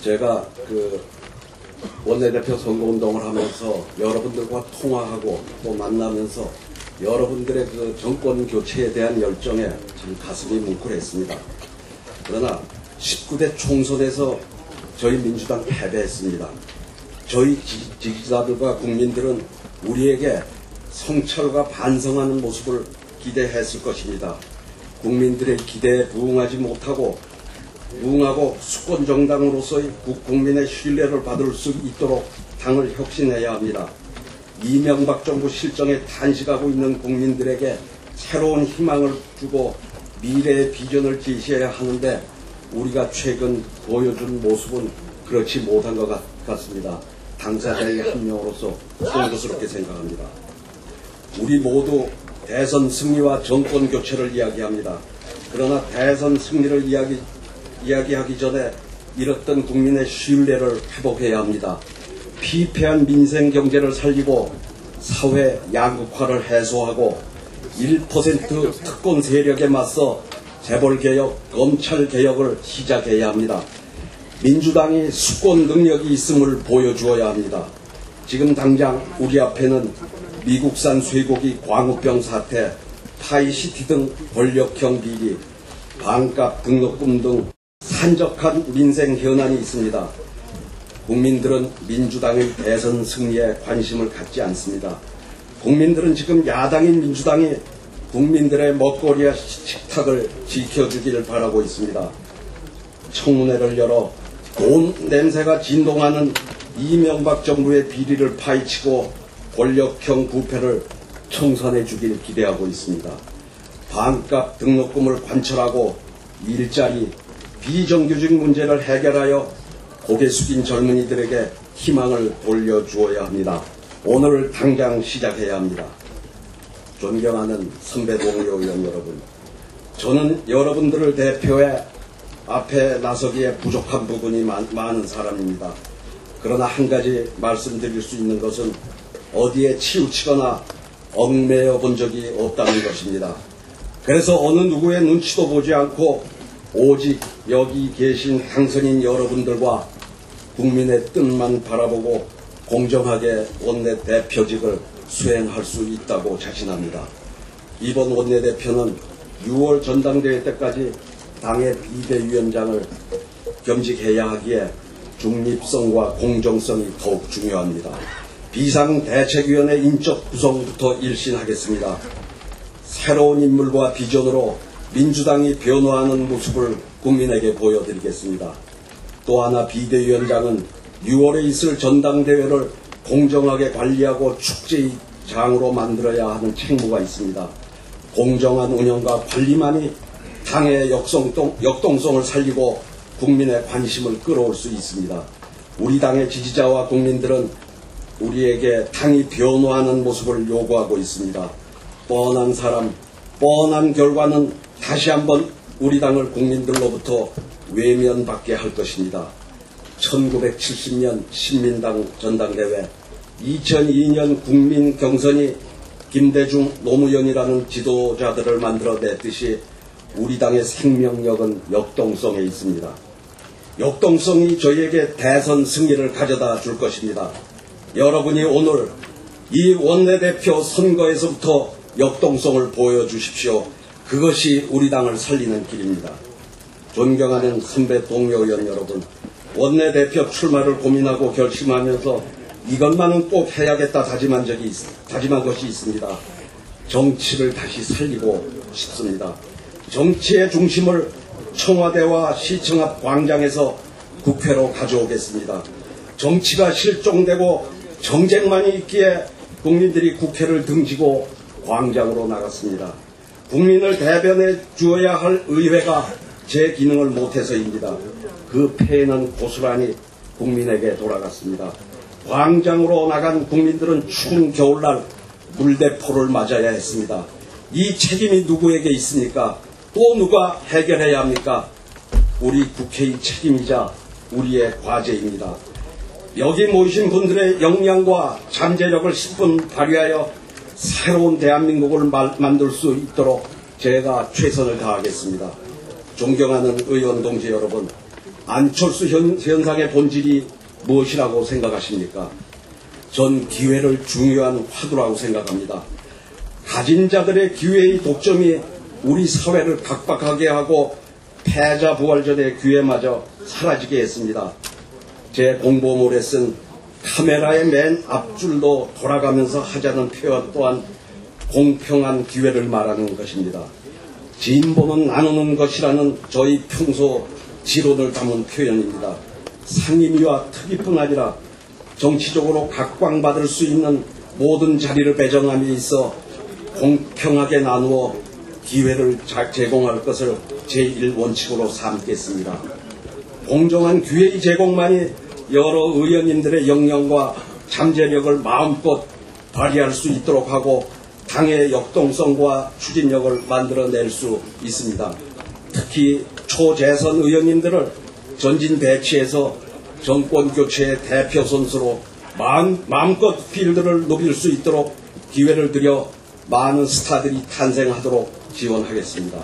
제가 원내대표 선거운동을 하면서 여러분들과 통화하고 또 만나면서 여러분들의 정권 교체에 대한 열정에 참 가슴이 뭉클했습니다. 그러나 19대 총선에서 저희 민주당 패배했습니다. 저희 지지자들과 국민들은 우리에게 성찰과 반성하는 모습을 기대했을 것입니다. 국민들의 기대에 부응하고 수권정당으로서의 국민의 신뢰를 받을 수 있도록 당을 혁신해야 합니다. 이명박 정부 실정에 탄식하고 있는 국민들에게 새로운 희망을 주고 미래의 비전을 제시해야 하는데 우리가 최근 보여준 모습은 그렇지 못한 것 같습니다. 당사자의 한 명으로서 송구스럽게 생각합니다. 우리 모두 대선 승리와 정권 교체를 이야기합니다. 그러나 대선 승리를 이야기하기 전에 잃었던 국민의 신뢰를 회복해야 합니다. 피폐한 민생 경제를 살리고 사회 양극화를 해소하고 1% 특권 세력에 맞서 재벌개혁, 검찰개혁을 시작해야 합니다. 민주당이 수권 능력이 있음을 보여주어야 합니다. 지금 당장 우리 앞에는 미국산 쇠고기 광우병 사태, 파이시티 등 권력형 비리, 반값 등록금 등 산적한 민생 현안이 있습니다. 국민들은 민주당의 대선 승리에 관심을 갖지 않습니다. 국민들은 지금 야당인 민주당이 국민들의 먹거리와 식탁을 지켜주기를 바라고 있습니다. 청문회를 열어 돈 냄새가 진동하는 이명박 정부의 비리를 파헤치고 권력형 부패를 청산해 주길 기대하고 있습니다. 반값 등록금을 관철하고 일자리, 비정규직 문제를 해결하여 고개 숙인 젊은이들에게 희망을 돌려주어야 합니다. 오늘 당장 시작해야 합니다. 존경하는 선배 동료 의원 여러분, 저는 여러분들을 대표해 앞에 나서기에 부족한 부분이 많은 사람입니다. 그러나 한 가지 말씀드릴 수 있는 것은 어디에 치우치거나 얽매여 본 적이 없다는 것입니다. 그래서 어느 누구의 눈치도 보지 않고 오직 여기 계신 당선인 여러분들과 국민의 뜻만 바라보고 공정하게 원내대표직을 수행할 수 있다고 자신합니다. 이번 원내대표는 6월 전당대회 때까지 당의 비대위원장을 겸직해야 하기에 중립성과 공정성이 더욱 중요합니다. 비상대책위원회 인적 구성부터 일신하겠습니다. 새로운 인물과 비전으로 민주당이 변화하는 모습을 국민에게 보여드리겠습니다. 또 하나 비대위원장은 6월에 있을 전당대회를 공정하게 관리하고 축제의 장으로 만들어야 하는 책무가 있습니다. 공정한 운영과 관리만이 당의 역동성을 살리고 국민의 관심을 끌어올 수 있습니다. 우리 당의 지지자와 국민들은 우리에게 당이 변화하는 모습을 요구하고 있습니다. 뻔한 사람, 뻔한 결과는 다시 한번 우리 당을 국민들로부터 외면받게 할 것입니다. 1970년 신민당 전당대회, 2002년 국민 경선이 김대중, 노무현이라는 지도자들을 만들어냈듯이 우리 당의 생명력은 역동성에 있습니다. 역동성이 저희에게 대선 승리를 가져다 줄 것입니다. 여러분이 오늘 이 원내대표 선거에서부터 역동성을 보여주십시오. 그것이 우리 당을 살리는 길입니다. 존경하는 선배 동료 의원 여러분, 원내대표 출마를 고민하고 결심하면서 이것만은 꼭 해야겠다 다짐한 것이 있습니다. 정치를 다시 살리고 싶습니다. 정치의 중심을 청와대와 시청 앞 광장에서 국회로 가져오겠습니다. 정치가 실종되고 정쟁만이 있기에 국민들이 국회를 등지고 광장으로 나갔습니다. 국민을 대변해 주어야 할 의회가 제 기능을 못해서입니다. 그 폐해는 고스란히 국민에게 돌아갔습니다. 광장으로 나간 국민들은 추운 겨울날 물대포를 맞아야 했습니다. 이 책임이 누구에게 있습니까? 또 누가 해결해야 합니까? 우리 국회의 책임이자 우리의 과제입니다. 여기 모이신 분들의 역량과 잠재력을 10분 발휘하여 새로운 대한민국을 만들 수 있도록 제가 최선을 다하겠습니다. 존경하는 의원 동지 여러분, 안철수 현상의 본질이 무엇이라고 생각하십니까? 전 기회를 중요한 화두라고 생각합니다. 가진 자들의 기회의 독점이 우리 사회를 각박하게 하고 패자부활전의 기회마저 사라지게 했습니다. 제 공보물에 쓴 카메라의 맨 앞줄도 돌아가면서 하자는 표현 또한 공평한 기회를 말하는 것입니다. 진보는 나누는 것이라는 저희 평소 지론을 담은 표현입니다. 상임위와 특위뿐 아니라 정치적으로 각광받을 수 있는 모든 자리를 배정함에 있어 공평하게 나누어 기회를 제공할 것을 제1원칙으로 삼겠습니다. 공정한 기회의 제공만이 여러 의원님들의 역량과 잠재력을 마음껏 발휘할 수 있도록 하고 당의 역동성과 추진력을 만들어낼 수 있습니다. 특히 초재선 의원님들을 전진 배치해서 정권 교체의 대표 선수로 마음껏 필드를 누빌 수 있도록 기회를 드려 많은 스타들이 탄생하도록 지원하겠습니다.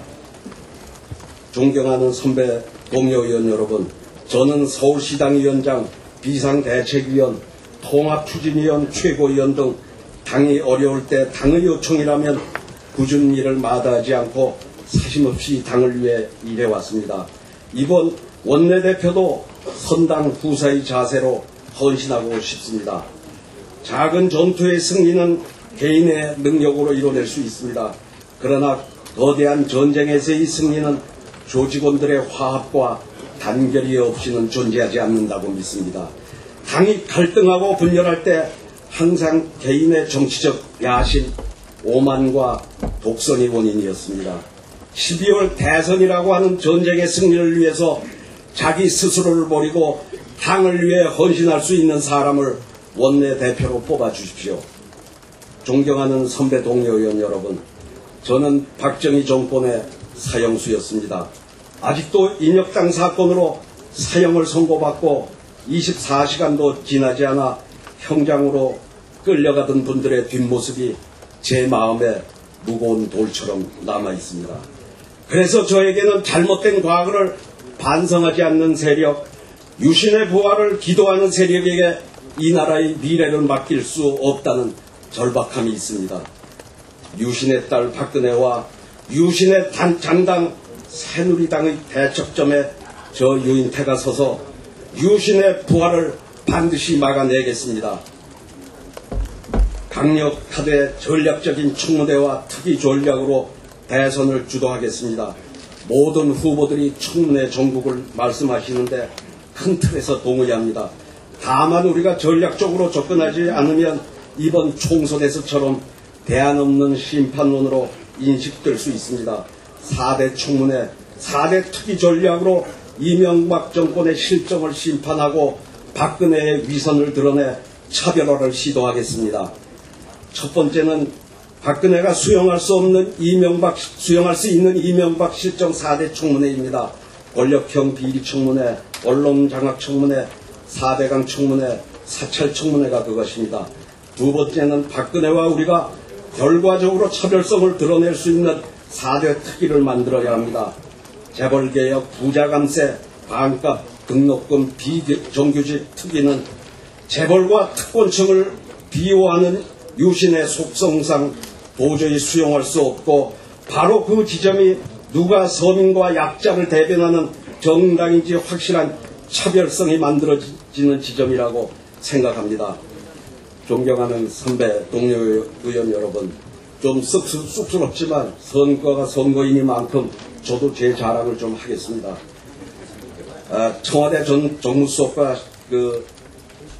존경하는 선배 동료 의원 여러분, 저는 서울시당 위원장, 비상대책위원, 통합추진위원, 최고위원 등 당이 어려울 때 당의 요청이라면 굳은 일을 마다하지 않고 사심없이 당을 위해 일해왔습니다. 이번 원내대표도 선당 후사의 자세로 헌신하고 싶습니다. 작은 전투의 승리는 개인의 능력으로 이뤄낼 수 있습니다. 그러나 거대한 전쟁에서의 승리는 조직원들의 화합과 단결이 없이는 존재하지 않는다고 믿습니다. 당이 갈등하고 분열할 때 항상 개인의 정치적 야심, 오만과 독선이 원인이었습니다. 12월 대선이라고 하는 전쟁의 승리를 위해서 자기 스스로를 버리고 당을 위해 헌신할 수 있는 사람을 원내대표로 뽑아주십시오. 존경하는 선배 동료 의원 여러분, 저는 박정희 정권의 사형수였습니다. 아직도 인혁당 사건으로 사형을 선고받고 24시간도 지나지 않아 형장으로 끌려가던 분들의 뒷모습이 제 마음에 무거운 돌처럼 남아있습니다. 그래서 저에게는 잘못된 과거를 반성하지 않는 세력, 유신의 부활을 기도하는 세력에게 이 나라의 미래를 맡길 수 없다는 절박함이 있습니다. 유신의 딸 박근혜와 유신의 장당 새누리당의 대척점에 저 유인태가 서서 유신의 부활을 반드시 막아내겠습니다. 강력하되 전략적인 청문회와 특위 전략으로 대선을 주도하겠습니다. 모든 후보들이 청문회 정국을 말씀하시는데 큰 틀에서 동의합니다. 다만 우리가 전략적으로 접근하지 않으면 이번 총선에서처럼 대안 없는 심판론으로 인식될 수 있습니다. 4대 청문회, 4대 특위 전략으로 이명박 정권의 실정을 심판하고 박근혜의 위선을 드러내 차별화를 시도하겠습니다. 첫 번째는 박근혜가 수용할 수 있는 이명박 실정 4대 청문회입니다. 권력형 비리 청문회, 언론 장악 청문회, 4대강 청문회, 사찰 청문회가 그것입니다. 두 번째는 박근혜와 우리가 결과적으로 차별성을 드러낼 수 있는 4대 특위를 만들어야 합니다. 재벌개혁, 부자감세, 반값, 등록금, 비정규직 특위는 재벌과 특권층을 비호하는 유신의 속성상 도저히 수용할 수 없고 바로 그 지점이 누가 서민과 약자를 대변하는 정당인지 확실한 차별성이 만들어지는 지점이라고 생각합니다. 존경하는 선배 동료 의원 여러분, 좀 쑥스럽지만 선거가 선거이니만큼 저도 제 자랑을 좀 하겠습니다. 청와대 전 정무수석과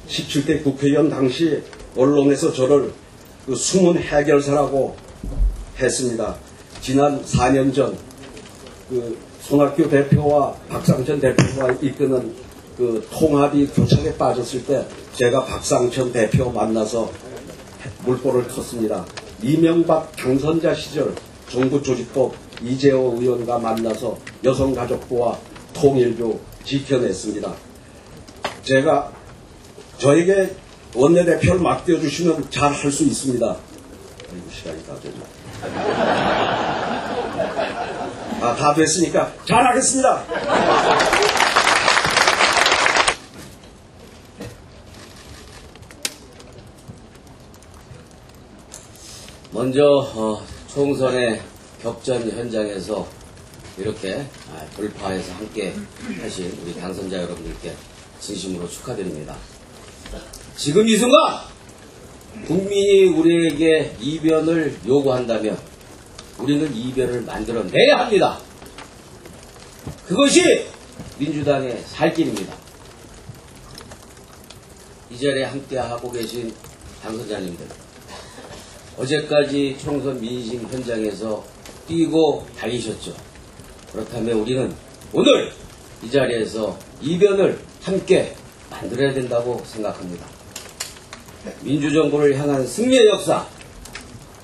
17대 국회의원 당시 언론에서 저를 숨은 해결사라고 했습니다. 지난 4년 전 손학규 대표와 박상천 대표가 이끄는 통합이 교착에 빠졌을 때 제가 박상천 대표 만나서 물꼬를 텄습니다. 이명박 당선자 시절 정부조직법 이재호 의원과 만나서 여성가족부와 통일부 지켜냈습니다. 저에게 원내대표를 맡겨주시면 잘 할 수 있습니다. 시간이 다 됐네. 다 됐으니까 잘하겠습니다. 먼저 총선의 격전 현장에서 이렇게 돌파해서 함께 하신 우리 당선자 여러분들께 진심으로 축하드립니다. 지금 이 순간 국민이 우리에게 이변을 요구한다면 우리는 이변을 만들어내야 합니다. 그것이 민주당의 살 길입니다. 이 자리에 함께하고 계신 당선자님들, 어제까지 총선 민심 현장에서 뛰고 달리셨죠. 그렇다면 우리는 오늘 이 자리에서 이변을 함께 만들어야 된다고 생각합니다. 민주정부를 향한 승리의 역사,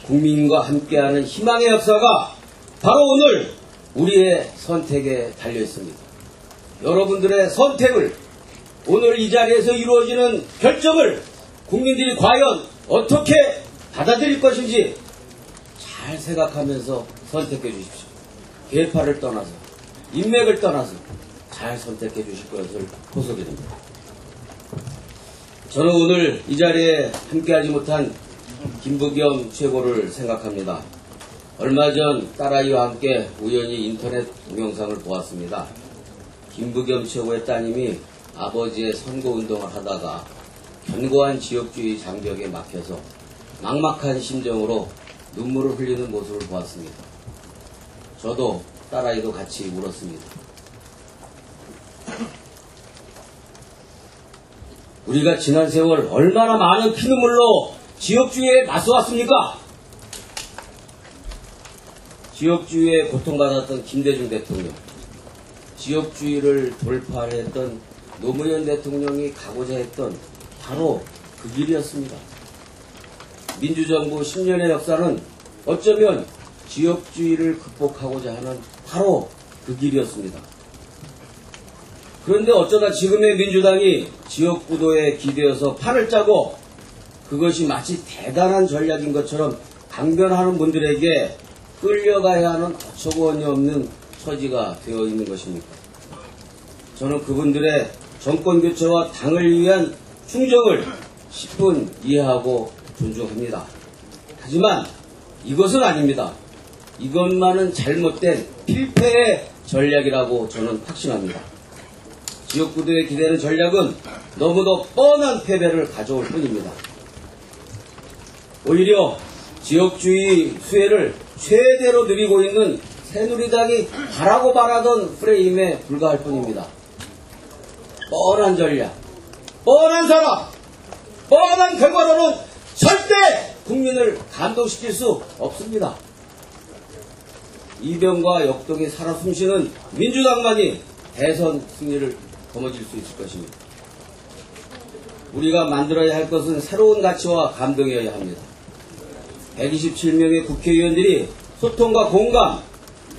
국민과 함께하는 희망의 역사가 바로 오늘 우리의 선택에 달려있습니다. 여러분들의 선택을, 오늘 이 자리에서 이루어지는 결정을 국민들이 과연 어떻게 받아들일 것인지 잘 생각하면서 선택해 주십시오. 계파를 떠나서, 인맥을 떠나서 잘 선택해 주실 것을 호소드립니다. 저는 오늘 이 자리에 함께하지 못한 김부겸 최고를 생각합니다. 얼마 전 딸아이와 함께 우연히 인터넷 동영상을 보았습니다. 김부겸 최고의 따님이 아버지의 선거운동을 하다가 견고한 지역주의 장벽에 막혀서 막막한 심정으로 눈물을 흘리는 모습을 보았습니다. 저도 딸아이도 같이 울었습니다. 우리가 지난 세월 얼마나 많은 피눈물로 지역주의에 맞서왔습니까? 지역주의에 고통받았던 김대중 대통령, 지역주의를 돌파했던 노무현 대통령이 가고자 했던 바로 그 길이었습니다. 민주정부 10년의 역사는 어쩌면 지역주의를 극복하고자 하는 바로 그 길이었습니다. 그런데 어쩌다 지금의 민주당이 지역구도에 기대어서 판을 짜고 그것이 마치 대단한 전략인 것처럼 강변하는 분들에게 끌려가야 하는 어처구니 없는 처지가 되어 있는 것입니까? 저는 그분들의 정권교체와 당을 위한 충정을 10분 이해하고 존중합니다. 하지만 이것은 아닙니다. 이것만은 잘못된 필패의 전략이라고 저는 확신합니다. 지역구도에 기대는 전략은 너무도 뻔한 패배를 가져올 뿐입니다. 오히려 지역주의 수혜를 최대로 누리고 있는 새누리당이 바라고 바라던 프레임에 불과할 뿐입니다. 뻔한 전략, 뻔한 사람, 뻔한 결과로는 절대 국민을 감동시킬 수 없습니다. 이변과 역동이 살아 숨쉬는 민주당만이 대선 승리를 거머쥘 수 있을 것입니다. 우리가 만들어야 할 것은 새로운 가치와 감동이어야 합니다. 127명의 국회의원들이 소통과 공감,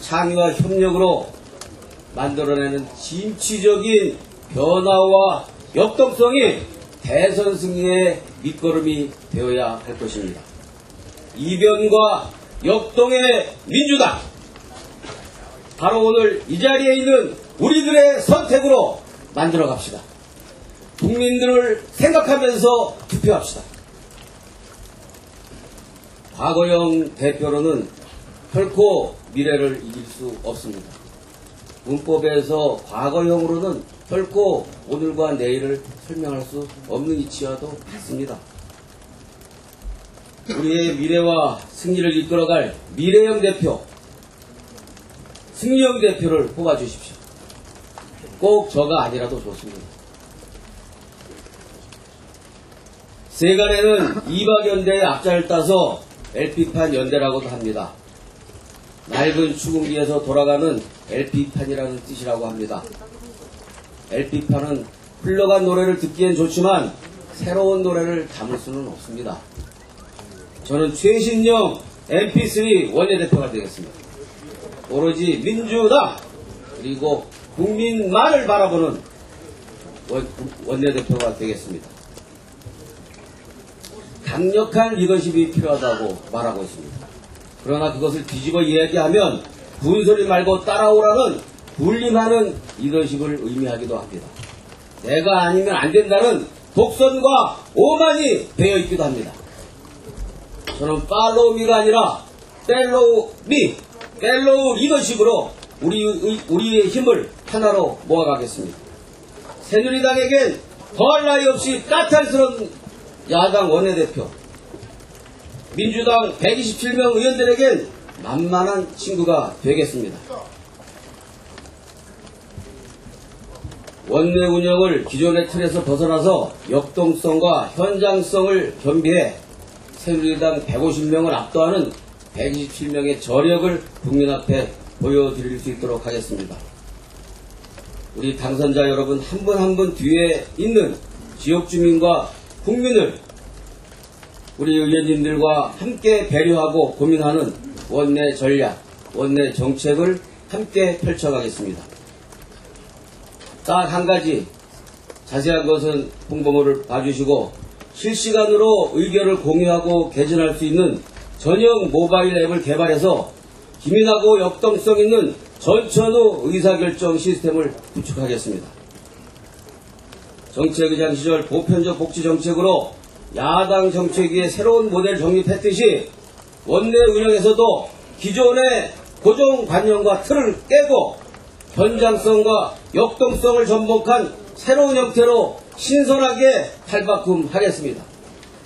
창의와 협력으로 만들어내는 진취적인 변화와 역동성이 대선 승리의 밑거름이 되어야 할 것입니다. 이변과 역동의 민주당, 바로 오늘 이 자리에 있는 우리들의 선택으로 만들어 갑시다. 국민들을 생각하면서 투표합시다. 과거형 대표로는 결코 미래를 이길 수 없습니다. 문법에서 과거형으로는 결코 오늘과 내일을 설명할 수 없는 이치와도 같습니다. 우리의 미래와 승리를 이끌어갈 미래형 대표, 승리형 대표를 뽑아주십시오. 꼭 저가 아니라도 좋습니다. 세간에는 이박연대의 앞자를 따서 LP판 연대라고도 합니다. 낡은 추궁기에서 돌아가는 LP판이라는 뜻이라고 합니다. LP판은 흘러간 노래를 듣기엔 좋지만 새로운 노래를 담을 수는 없습니다. 저는 최신형 MP3 원내대표가 되겠습니다. 오로지 민주당 그리고 국민만을 바라보는 원내대표가 되겠습니다. 강력한 리더십이 필요하다고 말하고 있습니다. 그러나 그것을 뒤집어 이야기하면 군소리 말고 따라오라는 군림하는 리더십을 의미하기도 합니다. 내가 아니면 안 된다는 독선과 오만이 되어 있기도 합니다. 저는 팔로우미가 아니라 펠로우 리더십으로 우리의 힘을 하나로 모아가겠습니다. 새누리당에겐 더할 나위 없이 까탈스러운 야당 원내대표, 민주당 127명 의원들에겐 만만한 친구가 되겠습니다. 원내 운영을 기존의 틀에서 벗어나서 역동성과 현장성을 겸비해 새누리당 150명을 압도하는 127명의 저력을 국민 앞에 보여드릴 수 있도록 하겠습니다. 우리 당선자 여러분 한 분 한 분 뒤에 있는 지역 주민과 국민을 우리 의원님들과 함께 배려하고 고민하는 원내 전략, 원내 정책을 함께 펼쳐가겠습니다. 딱 한 가지 자세한 것은 홍보물을 봐주시고 실시간으로 의견을 공유하고 개진할 수 있는 전용 모바일 앱을 개발해서 기민하고 역동성 있는 전천후 의사결정 시스템을 구축하겠습니다. 정책의장 시절 보편적 복지 정책으로 야당 정책위의 새로운 모델 정립했듯이 원내 운영에서도 기존의 고정관념과 틀을 깨고 현장성과 역동성을 전복한 새로운 형태로 신선하게 탈바꿈하겠습니다.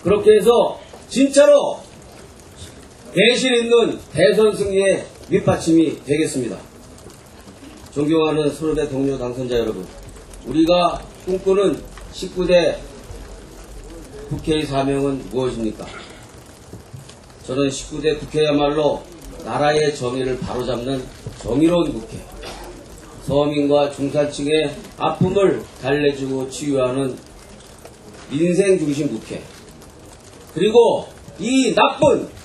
그렇게 해서 진짜로 대실 있는 대선 승리의 밑받침이 되겠습니다. 존경하는 선후배 동료 당선자 여러분, 우리가 꿈꾸는 19대 국회의 사명은 무엇입니까? 저는 19대 국회야말로 나라의 정의를 바로잡는 정의로운 국회, 서민과 중산층의 아픔을 달래주고 치유하는 민생 중심 국회, 그리고 이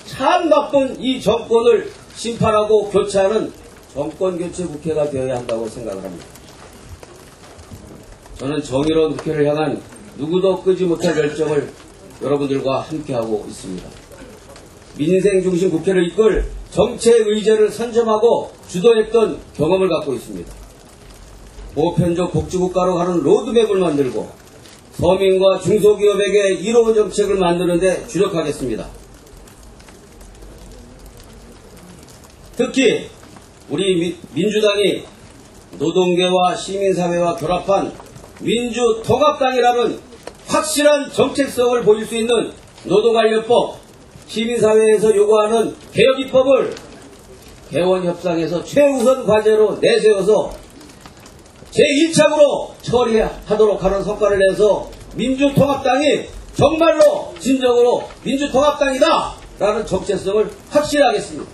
참 나쁜 이 정권을 심판하고 교체하는 정권 교체 국회가 되어야 한다고 생각을 합니다. 저는 정의로운 국회를 향한 누구도 끄지 못할 열정을 여러분들과 함께하고 있습니다. 민생 중심 국회를 이끌 정책 의제를 선점하고 주도했던 경험을 갖고 있습니다. 보편적 복지국가로 가는 로드맵을 만들고 서민과 중소기업에게 이로운 정책을 만드는 데 주력하겠습니다. 특히 우리 민주당이 노동계와 시민사회와 결합한 민주통합당이라는 확실한 정책성을 보일 수 있는 노동관련법, 시민사회에서 요구하는 개혁입법을 개원협상에서 최우선 과제로 내세워서 제1착으로 처리하도록 하는 성과를 내서 민주통합당이 정말로 진정으로 민주통합당이다 라는 정체성을 확실하겠습니다.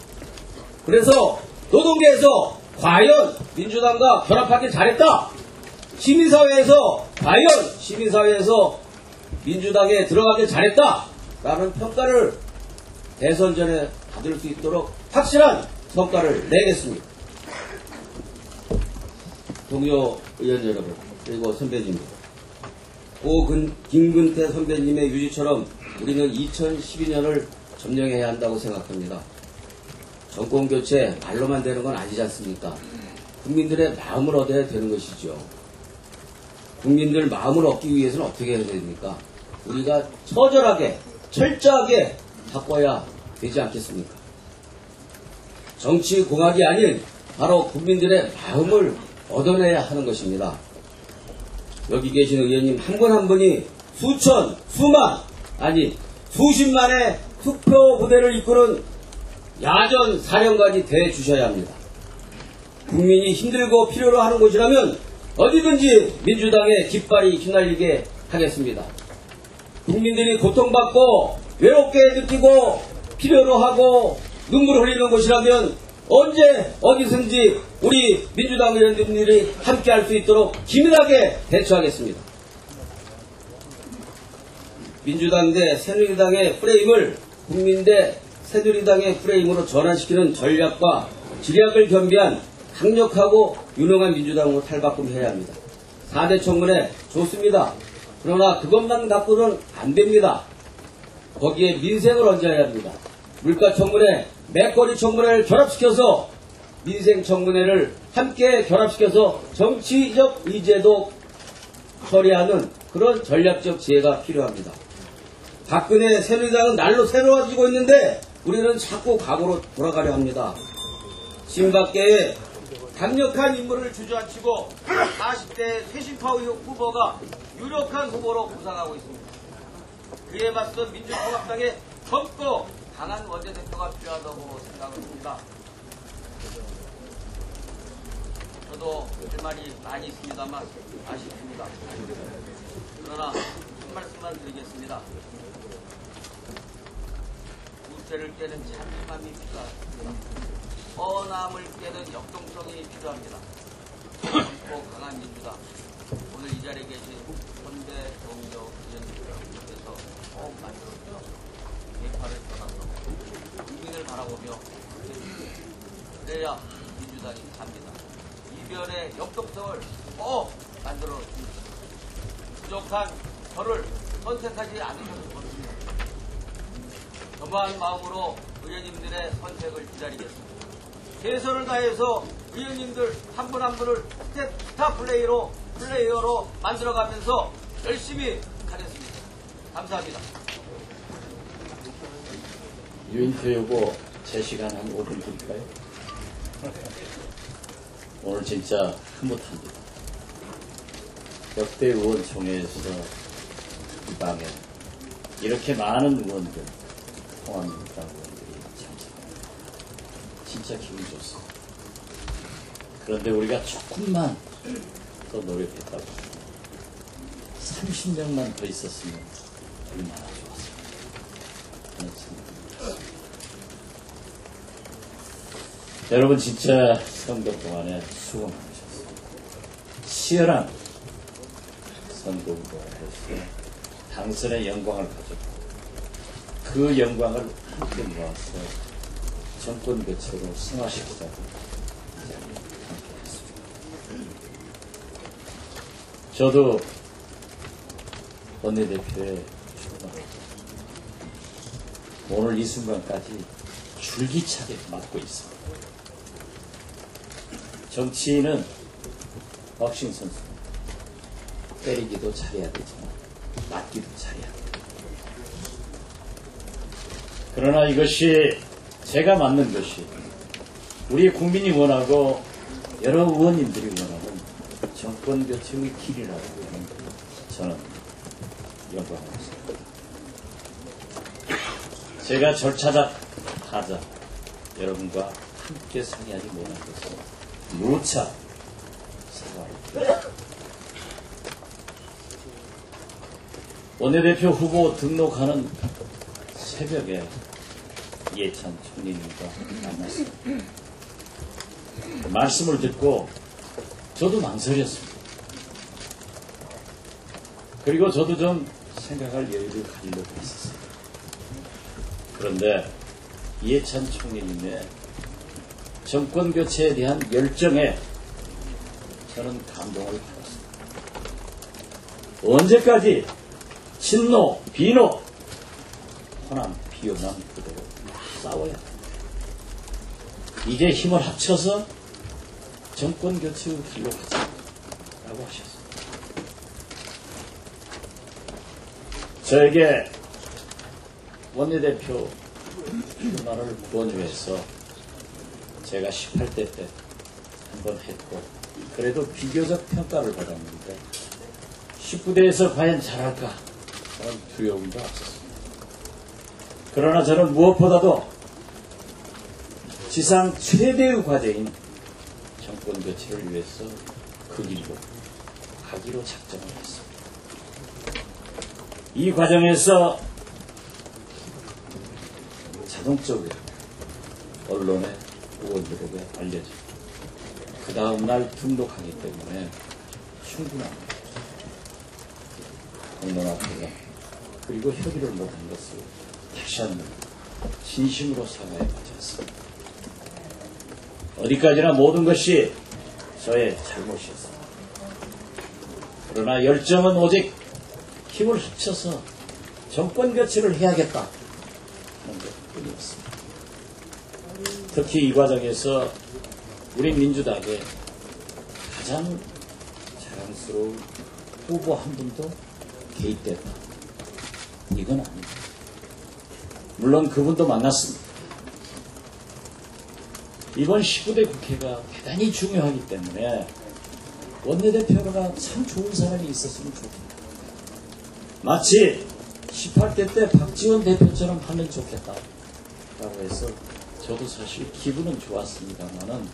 그래서 노동계에서 과연 민주당과 결합하길 잘했다, 시민사회에서 과연 시민사회에서 민주당에 들어가길 잘했다 라는 평가를 대선 전에 받을 수 있도록 확실한 성과를 내겠습니다. 동료 의원 여러분, 그리고 선배님, 김근태 선배님의 유지처럼 우리는 2012년을 점령해야 한다고 생각합니다. 정권교체 말로만 되는 건 아니지 않습니까? 국민들의 마음을 얻어야 되는 것이죠. 국민들 마음을 얻기 위해서는 어떻게 해야 됩니까? 우리가 처절하게, 철저하게 바꿔야 되지 않겠습니까? 정치공학이 아닌 바로 국민들의 마음을 얻어내야 하는 것입니다. 여기 계신 의원님 한 분 한 분이 수천, 수만, 아니 수십만의 투표 부대를 이끄는 야전 사령관이 돼 주셔야 합니다. 국민이 힘들고 필요로 하는 곳이라면 어디든지 민주당의 깃발이 휘날리게 하겠습니다. 국민들이 고통받고 외롭게 느끼고 필요로 하고 눈물을 흘리는 곳이라면 언제 어디든지 우리 민주당 의원들이 함께 할 수 있도록 기민하게 대처하겠습니다. 민주당 대 새누리당의 프레임을 국민 대 새누리당의 프레임으로 전환시키는 전략과 지략을 겸비한 강력하고 유능한 민주당으로 탈바꿈해야 합니다. 4대 청문회 좋습니다. 그러나 그것만 갖고는 안 됩니다. 거기에 민생을 얹어야 합니다. 물가 청문회, 맥거리 청문회를 결합시켜서 민생청문회를 함께 결합시켜서 정치적 의제도 처리하는 그런 전략적 지혜가 필요합니다. 박근혜 새누리당은 날로 새로워지고 있는데 우리는 자꾸 과거로 돌아가려 합니다. 친박계에 강력한 인물을 주저앉히고 40대 쇄신파 후보가 유력한 후보로 부상하고 있습니다. 그에 맞서 민주통합당의 젊고 강한 원내대표가 필요하다고 생각합니다. 저도 할 말이 많이 있습니다만 아쉽습니다. 그러나 한 말씀만 드리겠습니다. 우세를 깨는 참임함이 필요합니다. 어남을 깨는 역동성이 필요합니다. 젊고 강한 민주당, 오늘 이 자리에 계신 현대 동료 의원님께서 꼭 만들어주셔서 개파를 떠나서 국민을 바라보며 그래야 민주당이 삽니다. 이변의 역동성을 꼭 만들어 주십시오. 부족한 저를 선택하지 않으셔도 좋습니다. 겸허한 마음으로 의원님들의 선택을 기다리겠습니다. 최선을 다해서 의원님들 한 분 한 분을 스타 플레이어로 만들어가면서 열심히 하겠습니다. 감사합니다. 유인표 후보 제 시간 한 5분 드릴까요? 오늘 진짜 흐뭇합니다. 역대 의원총회에서 이 방에 이렇게 많은 의원들, 통합민주당 의원들이 참석합니다. 진짜 기분 좋습니다. 그런데 우리가 조금만 더 노력했다고 30명만 더 있었으면 얼마나 좋았을까 하는 생각입니다. 여러분 진짜 선거 동안에 수고 많으셨습니다. 치열한 선거 운동을 해서 당선의 영광을 가졌고 그 영광을 함께 모아서 정권 교체로 승화시키자고 이 자리에 함께 했습니다. 저도 원내대표에 출마합니다. 오늘 이 순간까지 줄기차게 맡고 있습니다. 정치인은 박싱 선수입니다. 때리기도 잘해야 되지만 맞기도 잘해야 됩니다. 그러나 이것이 제가 맞는 것이 우리 국민이 원하고 여러 의원님들이 원하는 정권 교체의 길이라고 하는 저는 영광입니다. 제가 절차적 타자 여러분과 함께 상의하지 못한 것은 누차 사과를 드립니다. 원내대표 후보 등록하는 새벽에 이해찬 총리님과 만났습니다. 말씀을 듣고 저도 망설였습니다. 그리고 저도 좀 생각할 여유를 가지려고 했었어요. 그런데 이해찬 총리님의 정권 교체에 대한 열정에 저는 감동을 받았습니다. 언제까지 친노, 비노, 호남, 비호남 그대로 싸워야 합니다. 이제 힘을 합쳐서 정권 교체의 길로 가자라고 하셨습니다. 저에게 원내대표 출마를 권유해서 제가 18대 때 한번 했고 그래도 비교적 평가를 받았는데 19대에서 과연 잘할까 그런 두려움도 없었습니다. 그러나 저는 무엇보다도 지상 최대의 과제인 정권 교체를 위해서 그 길로 가기로 작정을 했습니다. 이 과정에서 자동적으로 언론에 의원들에게 알려지고 그 다음날 등록하기 때문에 충분합니다. 언론 앞에서 그리고 협의를 못한 것을 다시 한번 진심으로 사과에 바쳤습니다. 어디까지나 모든 것이 저의 잘못이었습니다. 그러나 열정은 오직 힘을 합쳐서 정권 교체를 해야겠다 하는 것뿐이었습니다. 특히 이 과정에서 우리 민주당의 가장 자랑스러운 후보 한 분도 개입됐다. 이건 아닙니다. 물론 그분도 만났습니다. 이번 19대 국회가 대단히 중요하기 때문에 원내대표가 참 좋은 사람이 있었으면 좋겠다. 마치 18대 때 박지원 대표처럼 하면 좋겠다 라고 해서 저도 사실 기분은 좋았습니다만은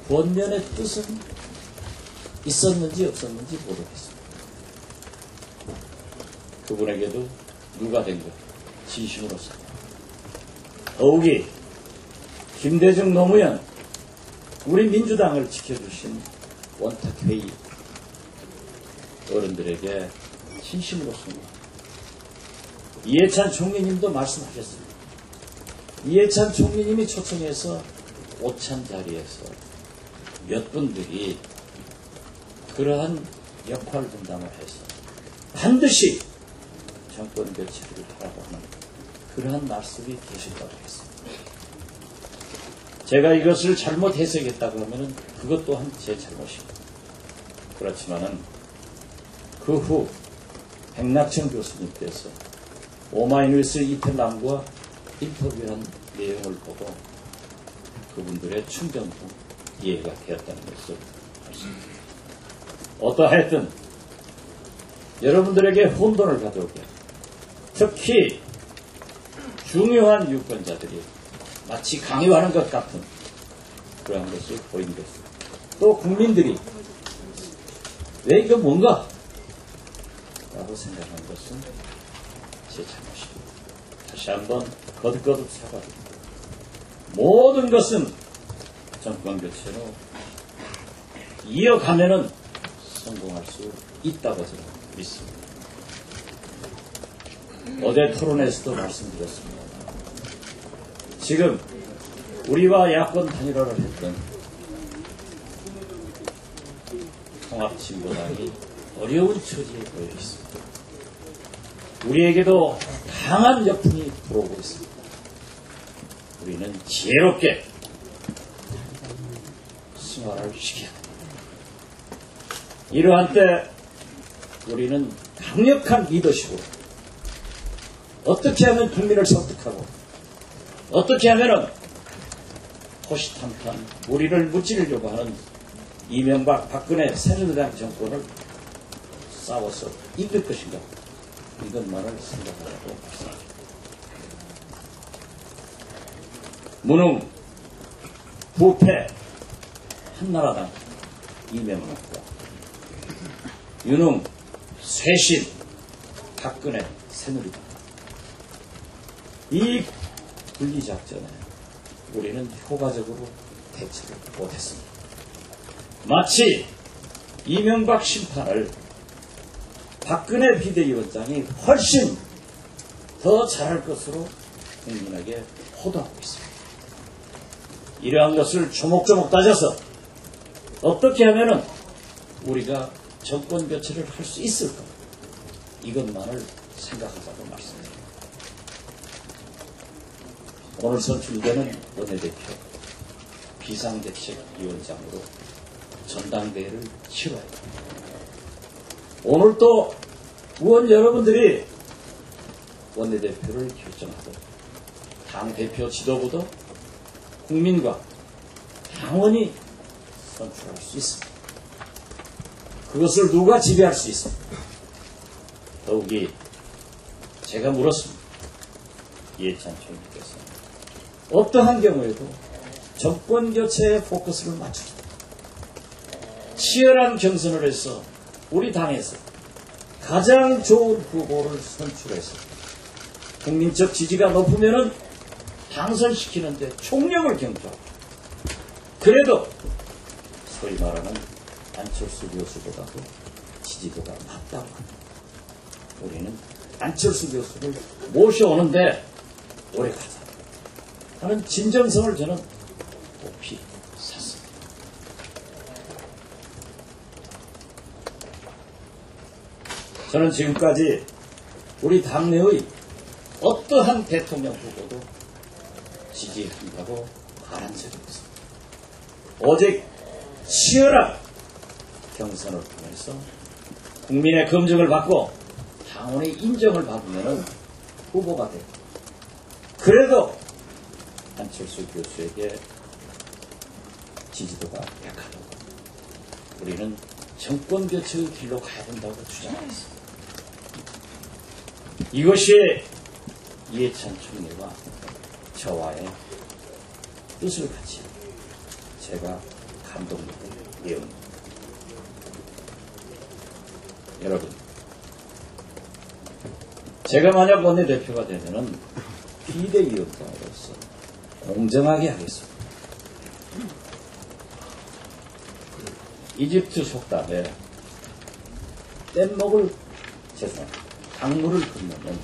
권면의 뜻은 있었는지 없었는지 모르겠습니다. 그분에게도 누가 된 것 진심으로서 더욱이 김대중 노무현 우리 민주당을 지켜주신 원탁회의 어른들에게 진심으로 송구합니다. 이해찬 총리님도 말씀하셨습니다. 이해찬 총리님이 초청해서 오찬 자리에서 몇 분들이 그러한 역할 분담을 해서 반드시 정권 교체를 하라고 하는 그러한 말씀이 계셨다고 했습니다. 제가 이것을 잘못 해석했다고 하면 그것 또한 제 잘못입니다. 그렇지만은 그 후 백낙천 교수님께서 오마이뉴스 이태남과 인터뷰한 내용을 보고 그분들의 충전도 이해가 되었다는 것을 말씀드립니다. 어떠하였든 여러분들에게 혼돈을 가져오게 특히 중요한 유권자들이 마치 강요하는 것 같은 그러한 것을 보인 것입니다. 또 국민들이 왜 이거 뭔가? 라고 생각하는 것은 제 잘못입니다. 다시 한번 거듭거듭 사과드립니다. 모든 것은 정권 교체로 이어가면은 성공할 수 있다고 저는 믿습니다. 어제 토론에서도 말씀드렸습니다. 지금 우리와 야권 단일화를 했던 통합진보당이 어려운 처지에 놓여 있습니다. 우리에게도 강한 역풍이 불어오고 있습니다. 우리는 지혜롭게 승화를 시켜야 합니다. 이러한 때 우리는 강력한 리더십으로 어떻게 하면 국민을 설득하고 어떻게 하면 호시탐탐 우리를 무찌르려고 하는 이명박 박근혜 새누리당 정권을 싸워서 이길 것인가 이것만을 생각하라고 말씀합니다. 무능, 부패, 한나라당 이명박과 유능, 쇄신, 박근혜 새누리당 이 분리작전에 우리는 효과적으로 대처를 못했습니다. 마치 이명박 심판을 박근혜 비대위원장이 훨씬 더 잘할 것으로 국민에게 호도하고 있습니다. 이러한 것을 조목조목 따져서 어떻게 하면 우리가 정권 교체를 할 수 있을까 이것만을 생각하자고 말씀드립니다. 오늘 선출되는 원내대표 비상대책위원장으로 전당대회를 치러야 합니다. 오늘 또 의원 여러분들이 원내대표를 결정하도록 당대표 지도부도 국민과 당원이 선출할 수 있습니다. 그것을 누가 지배할 수 있습니까? 더욱이 제가 물었습니다. 이해찬 총리께서 어떠한 경우에도 정권 교체에 포커스를 맞추겠다. 치열한 경선을 해서 우리 당에서 가장 좋은 후보를 선출해서 국민적 지지가 높으면 당선시키는데 총력을 경주하고 그래도 소위 말하는 안철수 교수보다도 지지도가 낮다고 합니다. 우리는 안철수 교수를 모셔오는데 오래 가자 하는 진정성을 저는 높이 샀습니다. 저는 지금까지 우리 당내의 어떠한 대통령 후보도 지지한다고 말한 적이 없습니다. 오직 치열한 경선을 통해서 국민의 검증을 받고 당원의 인정을 받으면 후보가 되고, 그래도 안철수 교수에게 지지도가 약하다고 우리는 정권 교체의 길로 가야 된다고 주장했습니다. 이것이 이해찬 총리와 저와의 뜻을 같이 제가 감독력을 내었습니다. 여러분, 제가 만약 원내대표가 되면은 비대위원장으로서 공정하게 하겠습니다. 이집트 속담에 강물을 건너면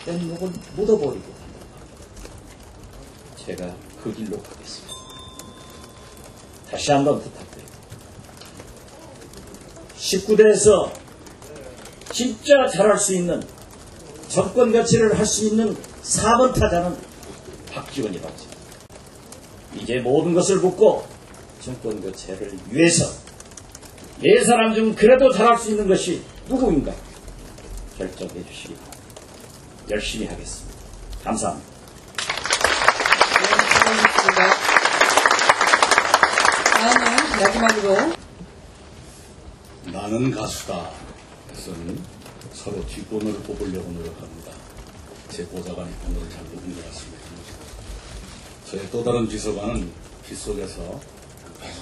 뗏목을 묻어버리고 합니다. 제가 그 길로 가겠습니다. 다시 한번 부탁드립니다. 19대에서 진짜 잘할 수 있는 정권 교체를 할 수 있는 4번 타자는 박지원이라고 합니다. 이제 모든 것을 묻고 정권 교체를 위해서 네 사람 중 그래도 잘할 수 있는 것이 누구인가 결정해 주시기 바랍니다. 열심히 하겠습니다. 감사합니다. 다음은 마지막으로 나는 가수다. 에서는 서로 뒷번호를 뽑으려고 노력합니다. 제 보좌관이 번호를 잘 뽑은 것 같습니다. 저의 또 다른 비서관은 빗속에서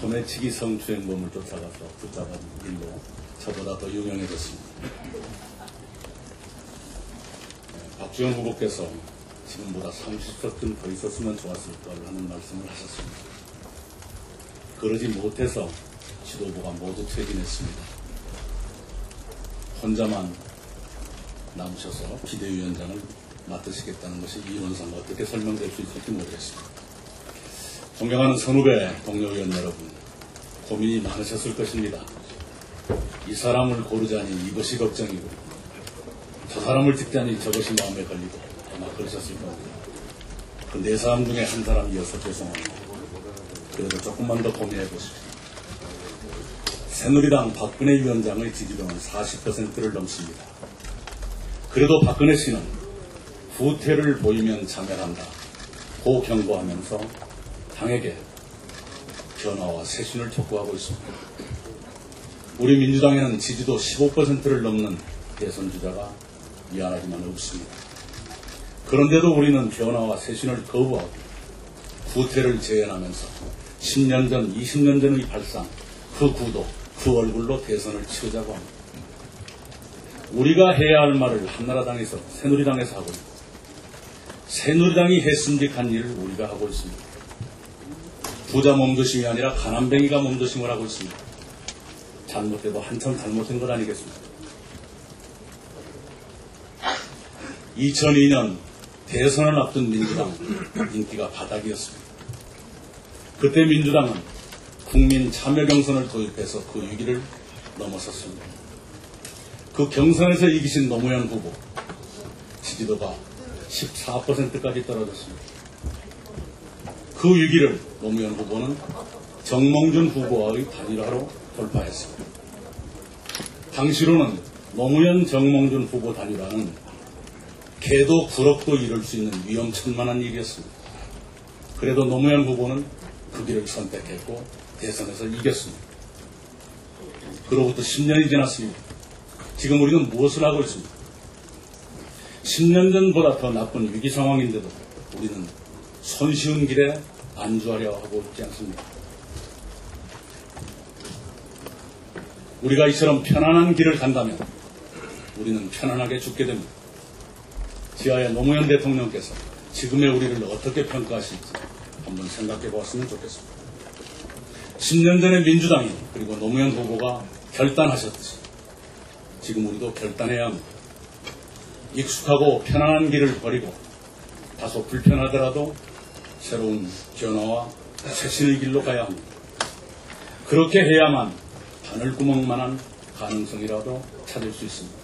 소매치기 성추행범을 쫓아가서 붙잡은 일로 저보다 더 유명해졌습니다. 박지원 후보께서 지금보다 30석쯤 더 있었으면 좋았을 걸 하는 말씀을 하셨습니다. 그러지 못해서 지도부가 모두 퇴진했습니다. 혼자만 남으셔서 비대위원장을 맡으시겠다는 것이 이론상 어떻게 설명될 수 있을지 모르겠습니다. 존경하는 선후배 동료의원 여러분, 고민이 많으셨을 것입니다. 이 사람을 고르자니 이것이 걱정이고, 저 사람을 찍자니 저것이 마음에 걸리고 아마 그러셨을 겁니다. 그 네 사람 중에 한 사람이어서 죄송합니다. 그래도 조금만 더 고민해 보십시오. 새누리당 박근혜 위원장의 지지도는 40%를 넘습니다. 그래도 박근혜 씨는 후퇴를 보이면 자멸한다 고 경고하면서 당에게 변화와 쇄신을 촉구하고 있습니다. 우리 민주당에는 지지도 15%를 넘는 대선 주자가 미안하지만 없습니다. 그런데도 우리는 변화와 쇄신을 거부하고 후퇴를 재현하면서 10년 전, 20년 전의 발상, 그 구도, 그 얼굴로 대선을 치르자고 합니다. 우리가 해야 할 말을 한나라당에서, 새누리당에서 하고 있고, 새누리당이 했음직한 일을 우리가 하고 있습니다. 부자 몸조심이 아니라 가난뱅이가 몸조심을 하고 있습니다. 잘못해도 한참 잘못된 것 아니겠습니까? 2002년 대선을 앞둔 민주당 인기가 바닥이었습니다. 그때 민주당은 국민 참여 경선을 도입해서 그 위기를 넘어섰습니다. 그 경선에서 이기신 노무현 후보 지지도가 14%까지 떨어졌습니다. 그 위기를 노무현 후보는 정몽준 후보와의 단일화로 돌파했습니다. 당시로는 노무현 정몽준 후보 단일화는 개도 구럭도 이룰 수 있는 위험천만한 일이었습니다. 그래도 노무현 후보는 그 길을 선택했고 대선에서 이겼습니다. 그로부터 10년이 지났습니다. 지금 우리는 무엇을 하고 있습니까? 10년 전보다 더 나쁜 위기 상황인데도 우리는 손쉬운 길에 안주하려 하고 있지 않습니다. 우리가 이처럼 편안한 길을 간다면 우리는 편안하게 죽게 됩니다. 지하의 노무현 대통령께서 지금의 우리를 어떻게 평가하실지 한번 생각해 보았으면 좋겠습니다. 10년 전에 민주당이 그리고 노무현 후보가 결단하셨듯이 지금 우리도 결단해야 합니다. 익숙하고 편안한 길을 버리고 다소 불편하더라도 새로운 변화와 쇄신의 길로 가야 합니다. 그렇게 해야만 바늘구멍만한 가능성이라도 찾을 수 있습니다.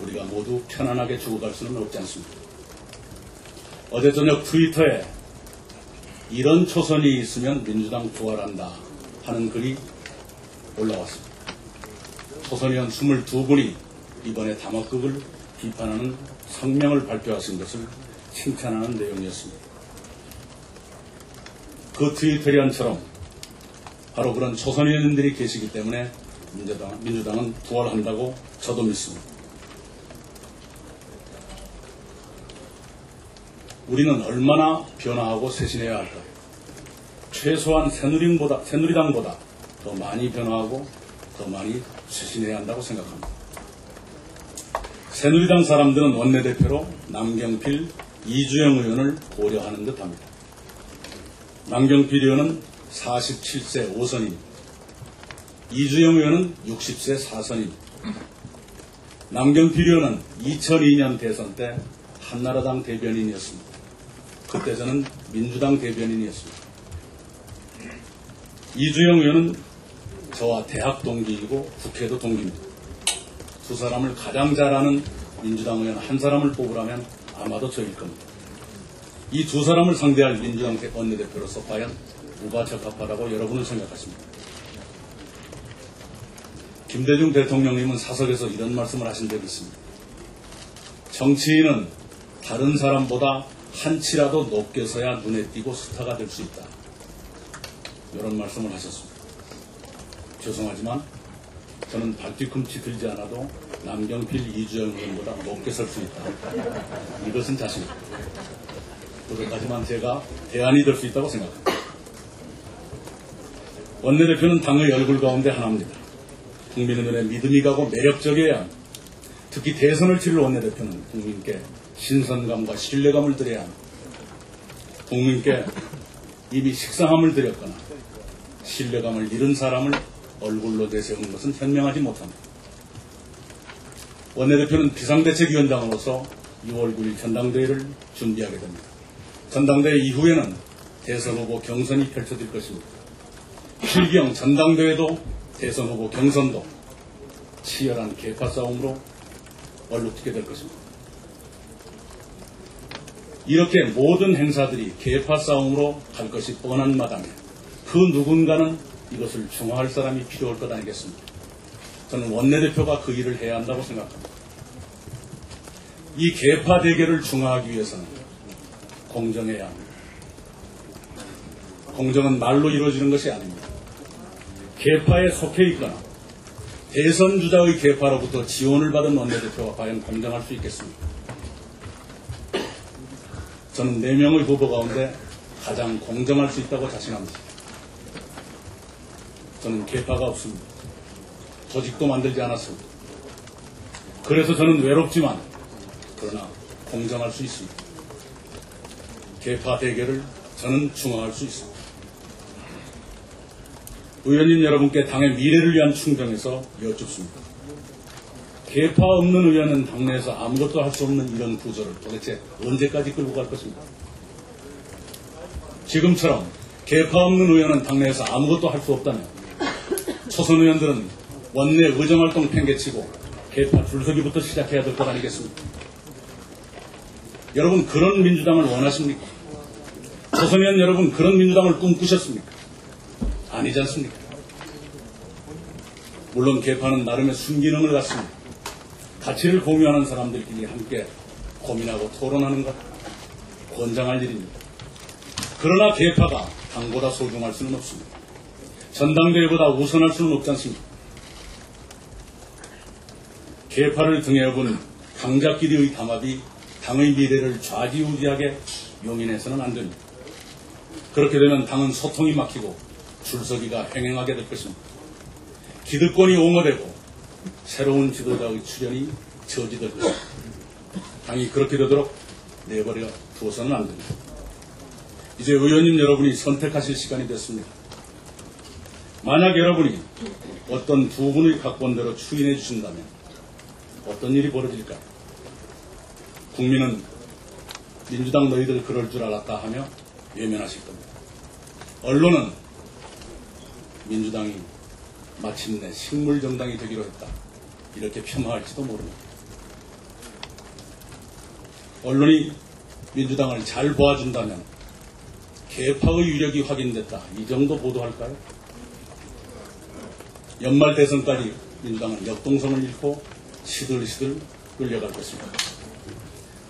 우리가 모두 편안하게 죽어갈 수는 없지 않습니다. 어제 저녁 트위터에 이런 초선이 있으면 민주당 부활한다 하는 글이 올라왔습니다. 초선의원 22분이 이번에 담화극을 비판하는 성명을 발표하신 것을 칭찬하는 내용이었습니다. 그 트위터리안처럼 바로 그런 초선의원들이 계시기 때문에 민주당은 부활한다고 저도 믿습니다. 우리는 얼마나 변화하고 쇄신해야 할까요? 최소한 새누리당보다 더 많이 변화하고 더 많이 쇄신해야 한다고 생각합니다. 새누리당 사람들은 원내대표로 남경필, 이주영 의원을 고려하는 듯합니다. 남경필 의원은 47세 5선입니다. 이주영 의원은 60세 4선입니다. 남경필 의원은 2002년 대선 때 한나라당 대변인이었습니다. 그때 저는 민주당 대변인이었습니다. 이주영 의원은 저와 대학 동기이고 국회도 동기입니다. 두 사람을 가장 잘 아는 민주당 의원 한 사람을 뽑으라면 아마도 저일 겁니다. 이 두 사람을 상대할 민주당 원내대표로서 과연 누가 적합하다고 여러분은 생각하십니까? 김대중 대통령님은 사석에서 이런 말씀을 하신 적이 있습니다. 정치인은 다른 사람보다 한치라도 높게 서야 눈에 띄고 스타가 될 수 있다. 이런 말씀을 하셨습니다. 죄송하지만 저는 발뒤꿈치 들지 않아도 남경필, 이주영 의원보다 높게 설 수 있다. 이것은 자신입니다. 그것까지만 제가 대안이 될 수 있다고 생각합니다. 원내대표는 당의 얼굴 가운데 하나입니다. 국민의 눈에 믿음이 가고 매력적이어야 합니다. 특히 대선을 치를 원내대표는 국민께 신선감과 신뢰감을 드려야 합니다. 국민께 이미 식상함을 드렸거나 신뢰감을 잃은 사람을 얼굴로 내세우는 것은 현명하지 못합니다. 원내대표는 비상대책위원장으로서 6월 9일 전당대회를 준비하게 됩니다. 전당대회 이후에는 대선 후보 경선이 펼쳐질 것입니다. 필경 전당대회도 대선 후보 경선도 치열한 계파 싸움으로 얼룩지게 될 것입니다. 이렇게 모든 행사들이 계파 싸움으로 갈 것이 뻔한 마당에 그 누군가는 이것을 중화할 사람이 필요할 것 아니겠습니까? 저는 원내대표가 그 일을 해야 한다고 생각합니다. 이 계파 대결을 중화하기 위해서는 공정해야 합니다. 공정은 말로 이루어지는 것이 아닙니다. 계파에 속해 있거나 대선 주자의 계파로부터 지원을 받은 원내대표가 과연 공정할 수 있겠습니까? 저는 4명의 후보 가운데 가장 공정할 수 있다고 자신합니다. 저는 계파가 없습니다. 조직도 만들지 않았습니다. 그래서 저는 외롭지만 그러나 공정할 수 있습니다. 계파 대결을 저는 중화할 수 있습니다. 의원님 여러분께 당의 미래를 위한 충정에서 여쭙습니다. 계파 없는 의원은 당내에서 아무것도 할 수 없는 이런 구조를 도대체 언제까지 끌고 갈 것입니까? 지금처럼 계파 없는 의원은 당내에서 아무것도 할 수 없다면 초선 의원들은 원내 의정활동 팽개치고 계파 줄서기부터 시작해야 될 것 아니겠습니까? 여러분 그런 민주당을 원하십니까? 초선 의원 여러분 그런 민주당을 꿈꾸셨습니까? 아니지 않습니까? 물론 계파는 나름의 순기능을 갖습니다. 가치를 공유하는 사람들끼리 함께 고민하고 토론하는 것 권장할 일입니다. 그러나 계파가 당보다 소중할 수는 없습니다. 전당대회보다 우선할 수는 없지 않습니까? 계파를 등에 업은 강자끼리의 담합이 당의 미래를 좌지우지하게 용인해서는 안 됩니다. 그렇게 되면 당은 소통이 막히고 줄서기가 횡행하게 될 것입니다. 기득권이 옹호되고 새로운 지도자의 출현이 저지될 것입니다. 당이 그렇게 되도록 내버려 두어서는 안 됩니다. 이제 의원님 여러분이 선택하실 시간이 됐습니다. 만약 여러분이 어떤 두 분의 각본대로 추인해 주신다면 어떤 일이 벌어질까요? 국민은 민주당 너희들 그럴 줄 알았다 하며 외면하실 겁니다. 언론은 민주당이 마침내 식물정당이 되기로 했다. 이렇게 폄하할지도 모릅니다. 언론이 민주당을 잘 보아준다면 개파의 위력이 확인됐다. 이 정도 보도할까요? 연말 대선까지 민주당은 역동성을 잃고 시들시들 끌려갈 것입니다.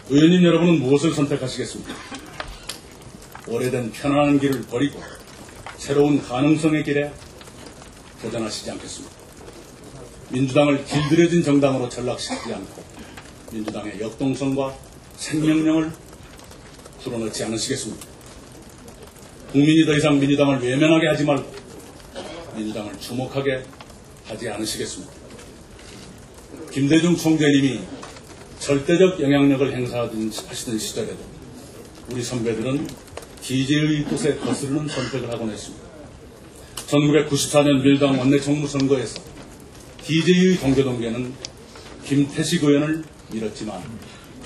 의원님 여러분은 무엇을 선택하시겠습니까? 오래된 편안한 길을 버리고 새로운 가능성의 길에 도전하시지 않겠습니까? 민주당을 길들여진 정당으로 전락시키지 않고 민주당의 역동성과 생명력을 불어넣지 않으시겠습니까? 국민이 더 이상 민주당을 외면하게 하지 말고 민주당을 주목하게 하지 않으시겠습니까? 김대중 총재님이 절대적 영향력을 행사하시던 시절에도 우리 선배들은 DJ의 뜻에 거스르는 선택을 하곤 했습니다. 1994년 민주당 원내 정무선거에서 DJ의 동교동계는 김태식 의원을 밀었지만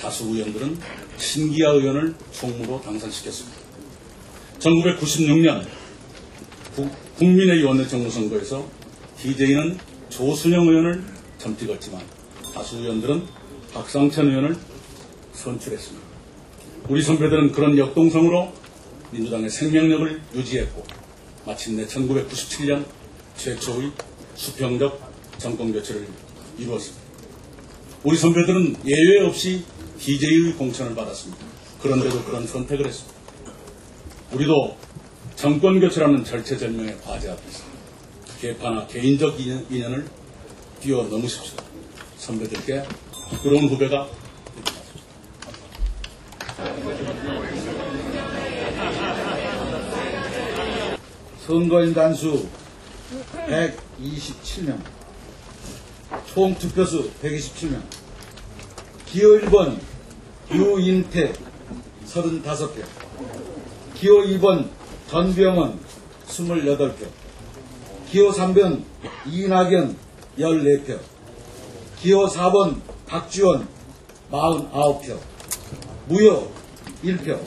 다수 의원들은 신기아 의원을 총무로 당선시켰습니다. 1996년 국민의힘 원내 정무선거에서 DJ는 조순영 의원을 점찍었지만 다수 의원들은 박상천 의원을 선출했습니다. 우리 선배들은 그런 역동성으로 민주당의 생명력을 유지했고 마침내 1997년 최초의 수평적 정권교체를 이루었습니다. 우리 선배들은 예외 없이 DJ의 공천을 받았습니다. 그런데도 그런 선택을 했습니다. 우리도 정권교체라는 절체절명의 과제 앞에서 개파나 개인적 인연을 뛰어넘으십시다. 선배들께 부끄러운 후배가 선거인 단수 127명, 총 투표수 127명, 기호 1번 유인태 35표, 기호 2번 전병헌 28표, 기호 3번 이낙연 14표, 기호 4번 박지원 49표, 무효 1표.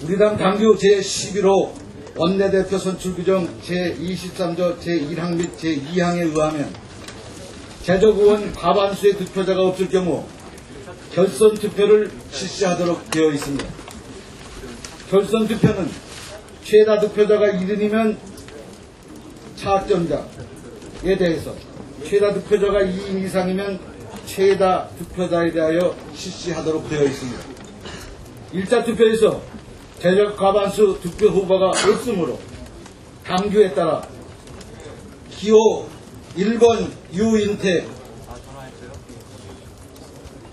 우리 당 당규 제11호 원내대표 선출 규정 제23조 제1항 및 제2항에 의하면 재적 의원 과반수의 득표자가 없을 경우 결선 투표를 실시하도록 되어 있습니다. 결선 투표는 최다 득표자가 1인이면 차점자에 대해서, 최다 득표자가 2인 이상이면 최다 득표자에 대하여 실시하도록 되어 있습니다. 1차 투표에서 재적 과반수 득표 후보가 없으므로 당규에 따라 기호 1번 유인태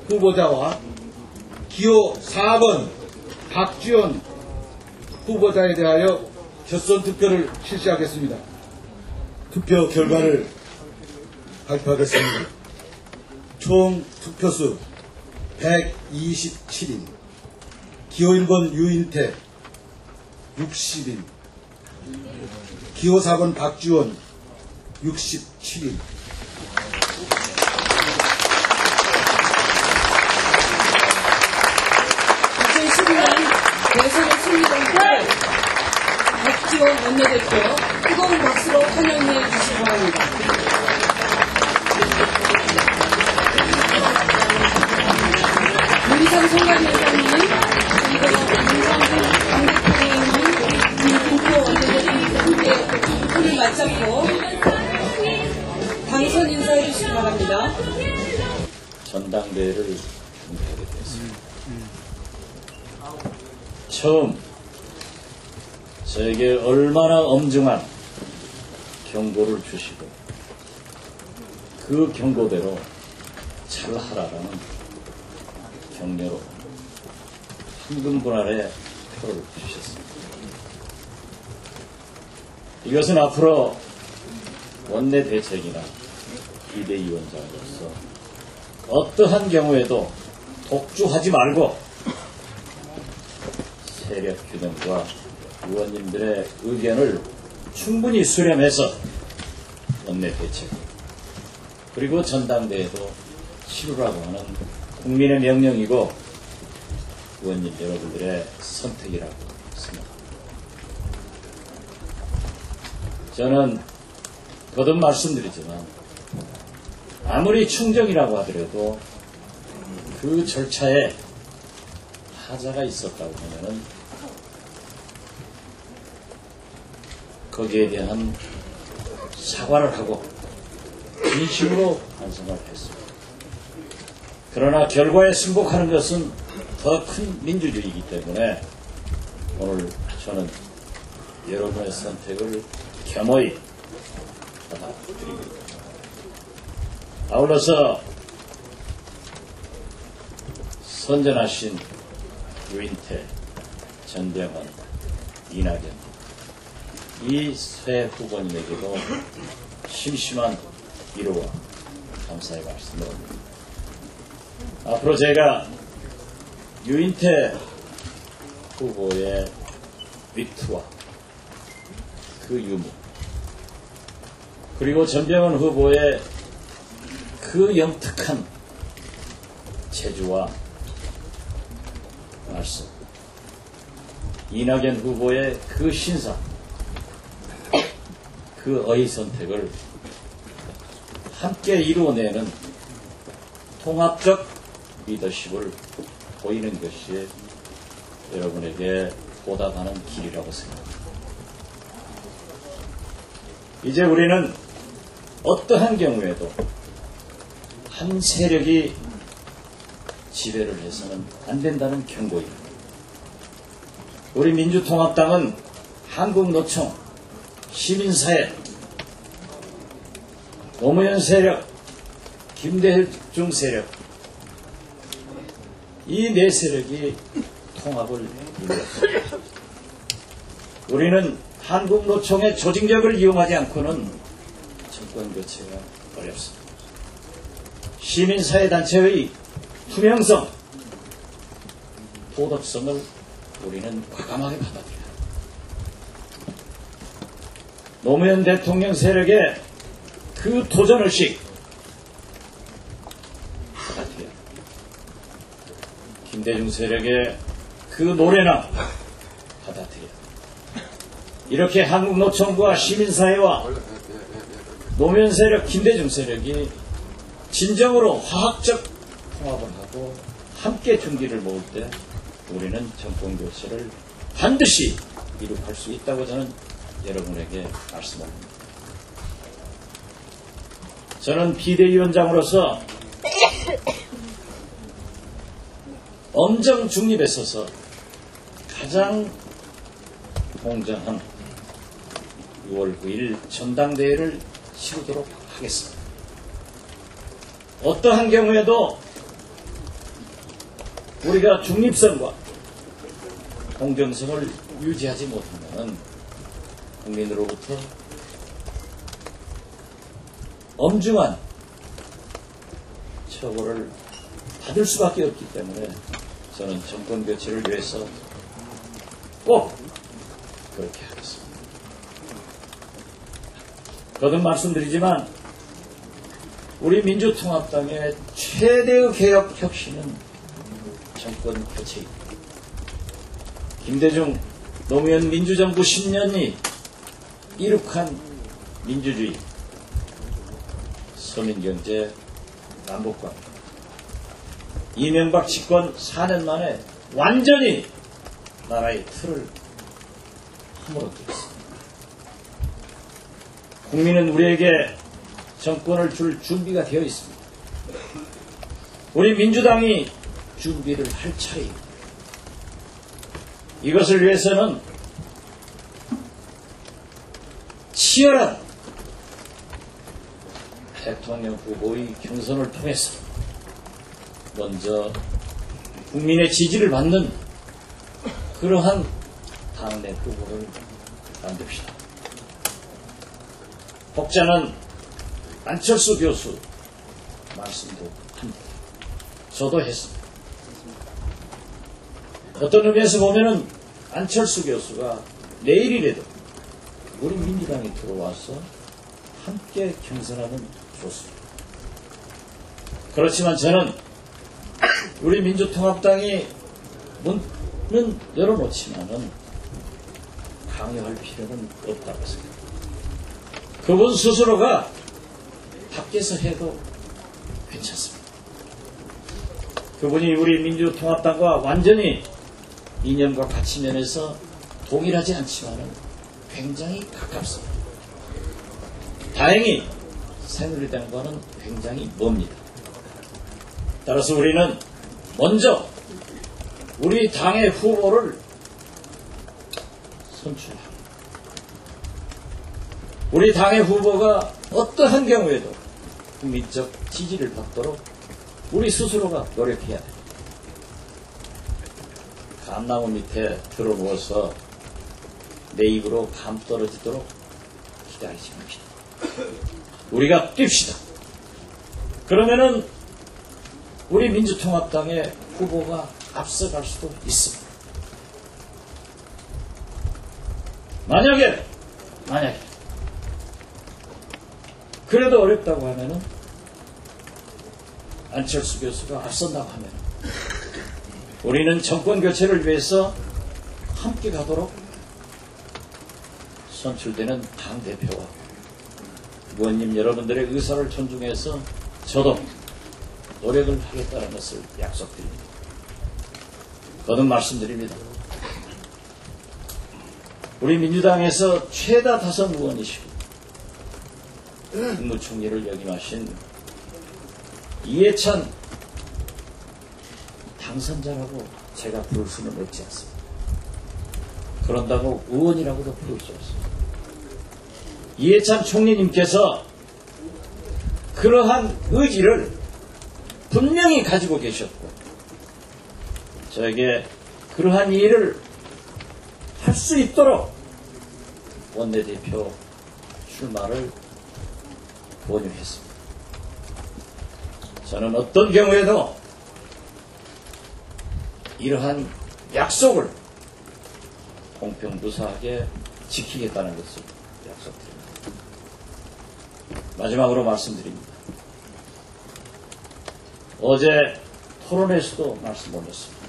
후보자와 기호 4번 박지원 후보자에 대하여 결선 투표를 실시하겠습니다. 투표 결과를 발표하겠습니다. 총 투표수 127인, 기호 1번 유인태 60인, 기호 4번 박지원 67인. 대선의 승리를 박지원 원내대표 뜨거운 박수로 환영해 주시기 바랍니다. 윤희상 선관위원장님, 그리고 윤상훈 당대표님, 김진표 원내대표님과 함께 손을 맞잡고 당선 인사해 주시기 바랍니다. 전당대회를 준비하게 되었습니다. 처음 저에게 얼마나 엄중한 경고를 주시고 그 경고대로 잘하라라는 격려로 황금분할의 표를 주셨습니다. 이것은 앞으로 원내대책이나 비대위원장으로서 어떠한 경우에도 독주하지 말고 세력 균형과 의원님들의 의견을 충분히 수렴해서 원내대책 그리고 전당대회도 치르라고 하는 국민의 명령이고 의원님 여러분들의 선택이라고 생각합니다. 저는 거듭 말씀드리지만 아무리 충정이라고 하더라도 그 절차에 타자가 있었다고 하면은 거기에 대한 사과를 하고 진심으로 반성을 했습니다. 그러나 결과에 승복하는 것은 더 큰 민주주의이기 때문에 오늘 저는 여러분의 선택을 겸허히 받아들입니다. 아울러서 선전하신 유인태, 전병헌, 이낙연 이 세 후보님에게도 심심한 위로와 감사의 말씀을 올립니다. 앞으로 제가 유인태 후보의 위트와 그 유무, 그리고 전병헌 후보의 그 영특한 재주와 말씀, 이낙연 후보의 그 신사, 그 어휘 선택을 함께 이루어내는 통합적 리더십을 보이는 것이 여러분에게 보답하는 길이라고 생각합니다. 이제 우리는 어떠한 경우에도 한 세력이 지배를 해서는 안 된다는 경고입니다. 우리 민주통합당은 한국노총, 시민사회, 노무현 세력, 김대중 세력, 이 네 세력이 통합을 이루었습니다. 우리는 한국노총의 조직력을 이용하지 않고는 정권 교체가 어렵습니다. 시민사회 단체의 투명성, 도덕성을 우리는 과감하게 받아들여야 합니다. 노무현 대통령 세력의 그 도전의식 받아들여야 합니다. 김대중 세력의 그 노래나 받아들여야 합니다. 이렇게 한국노총부와 시민사회와 노무현 세력, 김대중 세력이 진정으로 화학적 통합을 하고 함께 중기를 모을 때 우리는 정권 교체를 반드시 이룩할 수 있다고 저는 여러분에게 말씀합니다. 저는 비대위원장으로서 엄정 중립에 서서 가장 공정한 6월 9일 전당대회를 치르도록 하겠습니다. 어떠한 경우에도 우리가 중립성과 공정성을 유지하지 못하면 국민으로부터 엄중한 처벌을 받을 수밖에 없기 때문에 저는 정권 교체를 위해서 꼭 그렇게 하겠습니다. 거듭 말씀드리지만 우리 민주통합당의 최대의 개혁 혁신은 정권 교체입니다. 김대중 노무현 민주정부 10년이 이룩한 민주주의, 서민경제, 남북관, 이명박 집권 4년 만에 완전히 나라의 틀을 허물어뜨렸습니다. 국민은 우리에게 정권을 줄 준비가 되어 있습니다. 우리 민주당이 준비를 할 차례입니다. 이것을 위해서는 치열한 대통령 후보의 경선을 통해서 먼저 국민의 지지를 받는 그러한 당내 후보를 만듭시다. 혹자는 안철수 교수 말씀도 합니다. 저도 했습니다. 어떤 의미에서 보면은 안철수 교수가 내일이라도 우리 민주당에 들어와서 함께 경선하면 좋습니다. 그렇지만 저는 우리 민주통합당이 문은 열어놓지만은 강요할 필요는 없다고 생각합니다. 그분 스스로가 밖에서 해도 괜찮습니다. 그분이 우리 민주통합당과 완전히 이념과 가치 면에서 동일하지 않지만은 굉장히 가깝습니다. 다행히 새누리당과는 굉장히 멉니다. 따라서 우리는 먼저 우리 당의 후보를 선출합니다. 우리 당의 후보가 어떠한 경우에도 국민적 지지를 받도록 우리 스스로가 노력해야 됩니다. 감나무 밑에 들어누워서 내 입으로 감 떨어지도록 기다리지 맙시다. 우리가 뜁시다. 그러면은 우리 민주통합당의 후보가 앞서갈 수도 있습니다. 만약에 그래도 어렵다고 하면은 안철수 교수가 앞선다고 하면 우리는 정권 교체를 위해서 함께 가도록 선출되는 당대표와 의원님 여러분들의 의사를 존중해서 저도 노력을 하겠다는 것을 약속드립니다. 거듭 말씀드립니다. 우리 민주당에서 최다 다선 의원이시고 국무총리를 역임하신 이해찬 당선자라고 제가 부를 수는 없지 않습니다. 그런다고 의원이라고도 부를 수 없습니다. 이해찬 총리님께서 그러한 의지를 분명히 가지고 계셨고 저에게 그러한 일을 할 수 있도록 원내대표 출마를 권유했습니다. 저는 어떤 경우에도 이러한 약속을 공평무사하게 지키겠다는 것을 약속드립니다. 마지막으로 말씀드립니다. 어제 토론회에서도 말씀 올렸습니다.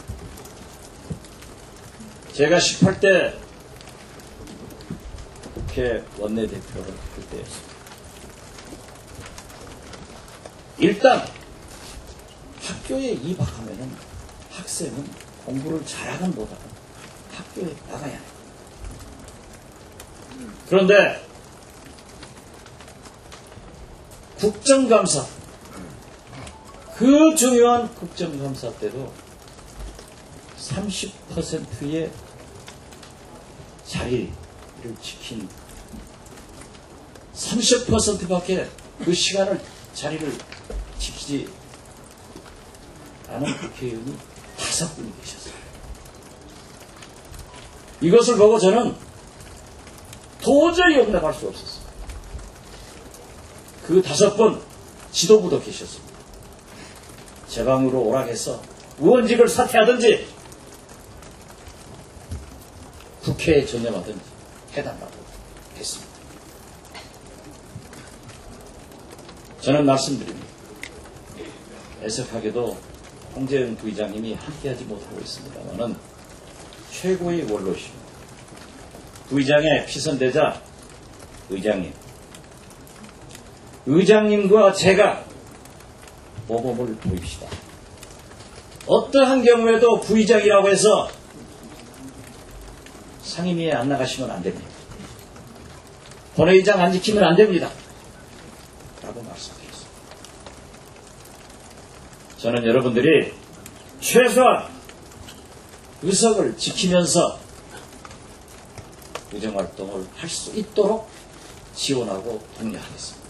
제가 18대 국회 원내대표를 할 때였습니다. 일단 학교에 입학하면은 학생은 공부를 잘하는 보다는 학교에 나가야 해요. 그런데 국정감사, 그 중요한 국정감사 때도 30%의 자리를 지킨 30%밖에 그 시간을 자리를 지키지 않은 국회의원이 5분이 계셨어요. 이것을 보고 저는 도저히 용납할 수 없었어요. 그 5분 지도부도 계셨습니다. 제 방으로 오락해서 의원직을 사퇴하든지 국회에 전념하든지 해달라고 했습니다. 저는 말씀드립니다. 애석하게도 홍재은 부의장님이 함께하지 못하고 있습니다만은 최고의 원로십니다. 부의장의 피선대자 의장님과 제가 모범을 보입시다. 어떠한 경우에도 부의장이라고 해서 상임위에 안 나가시면 안 됩니다. 본회의장 안 지키면 안 됩니다. 라고 말씀드렸습니다. 저는 여러분들이 최소한 의석을 지키면서 의정활동을 할 수 있도록 지원하고 독려하겠습니다.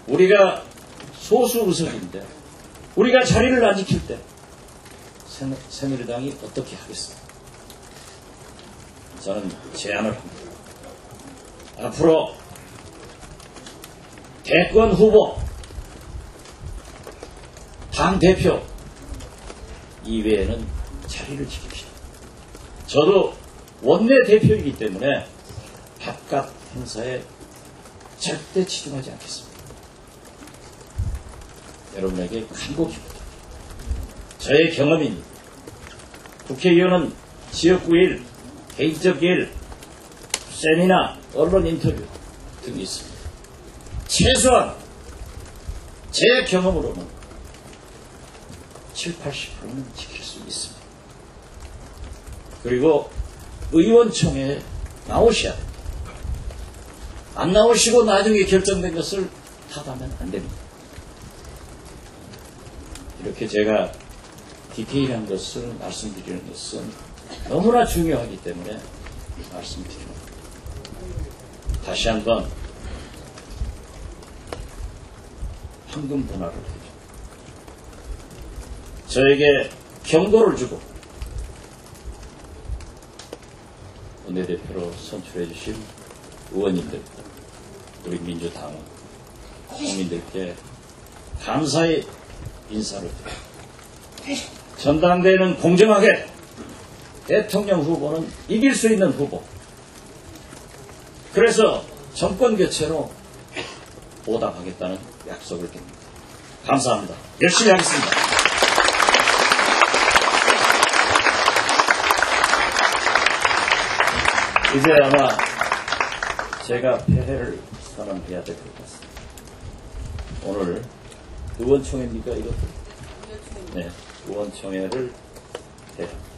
우리가 소수 의석인데 우리가 자리를 안 지킬 때 새누리당이 어떻게 하겠습니까? 저는 제안을 합니다. 앞으로 대권 후보, 당대표 이외에는 자리를 지킵시다. 저도 원내대표이기 때문에 바깥 행사에 절대 치중하지 않겠습니다. 여러분에게 간곡입니다. 저의 경험입니다. 국회의원은 지역구 일, 개인적 일, 세미나, 언론 인터뷰 등이 있습니다. 최소한 제 경험으로는 70, 80%는 지킬 수 있습니다. 있습니다. 그리고 의원총회에 나오셔야 됩니다. 안 나오시고 나중에 결정된 것을 탓하면 안 됩니다. 이렇게 제가 디테일한 것을 말씀드리는 것은 너무나 중요하기 때문에 말씀드립니다. 다시 한번 황금 분할을 해줘. 저에게 경고를 주고 원내대표로 선출해 주신 의원님들, 우리 민주당 국민들께 감사의 인사를 드립니다. 전당대회는 공정하게, 대통령 후보는 이길 수 있는 후보, 그래서 정권 교체로 보답하겠다는 약속을 드립니다. 감사합니다. 열심히 하겠습니다. 이제 아마 제가 패배를 선언해야 될 것 같습니다. 오늘 의원총회입니까, 이것도? 네, 의원총회를 해야 합니다.